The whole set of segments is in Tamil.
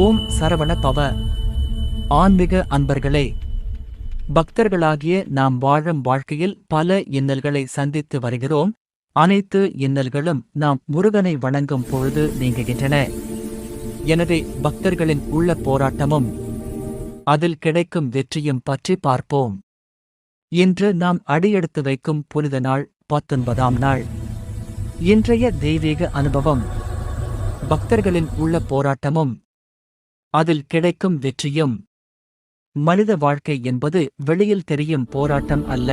ஓம் சரவண பவ. ஆன்மீக அன்பர்களே, பக்தர்களாகிய நாம் வாழும் வாழ்க்கையில் பல இன்னல்களை சந்தித்து வருகிறோம். அனைத்து இன்னல்களும் நாம் முருகனை வணங்கும் பொழுது நீங்குகின்றன. எனவே பக்தர்களின் உள்ள போராட்டமும் அதில் கிடைக்கும் வெற்றியும் பற்றி பார்ப்போம். இன்று நாம் அடியெடுத்து வைக்கும் புனித நாள் 19ஆம் நாள். இன்றைய தெய்வீக அனுபவம் பக்தர்களின் உள்ள போராட்டமும் அதில் கிடைக்கும் வெற்றியும். மனித வாழ்க்கை என்பது வெளியில் தெரியும் போராட்டம் அல்ல.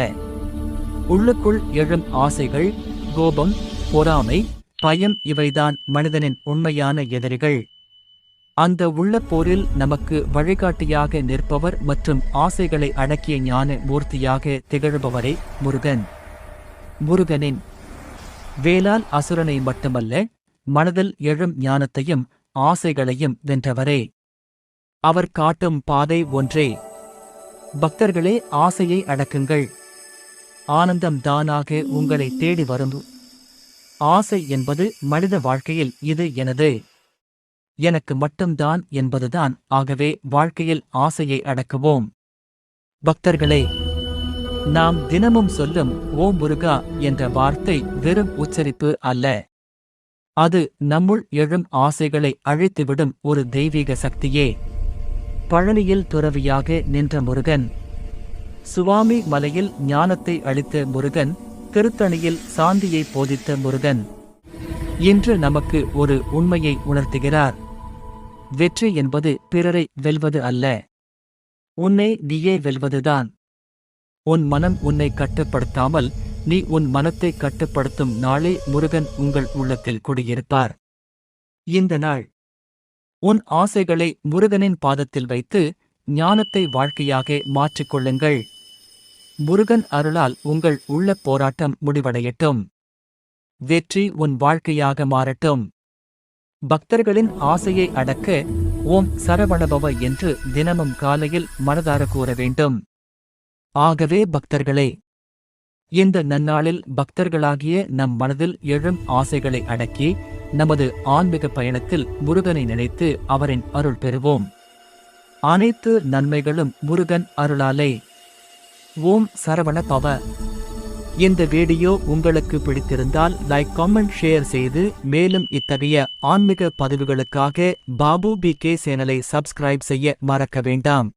உள்ளுக்குள் எழும் ஆசைகள், கோபம், பொறாமை, பயம் இவைதான் மனிதனின் உண்மையான எதிரிகள். அந்த உள்ள போரில் நமக்கு வழிகாட்டியாக நிற்பவர் மற்றும் ஆசைகளை அடக்கிய ஞான மூர்த்தியாக திகழ்பவரே முருகன். முருகனின் வேலால் அசுரனை மட்டுமல்ல, மனதில் எழும் ஞானத்தையும் ஆசைகளையும் வென்றவரே. அவர் காட்டும் பாதை ஒன்றே. பக்தர்களே, ஆசையை அடக்குங்கள். ஆனந்தம் தானாக உங்களை தேடி வரும். ஆசை என்பது மனித வாழ்க்கையில் இது எனது, எனக்கு மட்டும்தான் என்பதுதான். ஆகவே வாழ்க்கையில் ஆசையை அடக்குவோம். பக்தர்களே, நாம் தினமும் சொல்லும் ஓம் முருகா என்ற வார்த்தை வெறும் உச்சரிப்பு அல்ல. அது நம்முள் எழும் ஆசைகளை அழித்துவிடும் ஒரு தெய்வீக சக்தியே. பழனியில் துறவியாக நின்ற முருகன், சுவாமி மலையில் ஞானத்தை அளித்த முருகன், திருத்தணியில் சாந்தியை போதித்த முருகன் இன்று நமக்கு ஒரு உண்மையை உணர்த்துகிறார். வெற்றி என்பது பிறரை வெல்வது அல்ல, உன்னை நீயே வெல்வதுதான். உன் மனம் உன்னை கட்டுப்படுத்தாமல் நீ உன் மனத்தை கட்டுப்படுத்தும் நாளே முருகன் உங்கள் உள்ளத்தில் குடியிருப்பார். இந்த நாள் உன் ஆசைகளை முருகனின் பாதத்தில் வைத்து ஞானத்தை வாழ்க்கையாக மாற்றிக்கொள்ளுங்கள். முருகன் அருளால் உங்கள் உள்ள போராட்டம் முடிவடையட்டும். வெற்றி உன் வாழ்க்கையாக மாறட்டும். பக்தர்களின் ஆசையை அடக்க ஓம் சரவணபவ என்று தினமும் காலையில் மனதார கூற வேண்டும். ஆகவே பக்தர்களே, இந்த நன்னாளில் பக்தர்களாகிய நம் மனதில் எழும் ஆசைகளை அடக்கி நமது ஆன்மீக பயணத்தில் முருகனை நினைத்து அவரின் அருள் பெறுவோம். அனைத்து நன்மைகளும் முருகன் அருளாலே. ஓம் சரவண பவ. இந்த வீடியோ உங்களுக்கு பிடித்திருந்தால் லைக், காமெண்ட், ஷேர் செய்து மேலும் இத்தகைய ஆன்மீக பதிவுகளுக்காக பாபு BK சேனலை சப்ஸ்கிரைப் செய்ய மறக்க வேண்டாம்.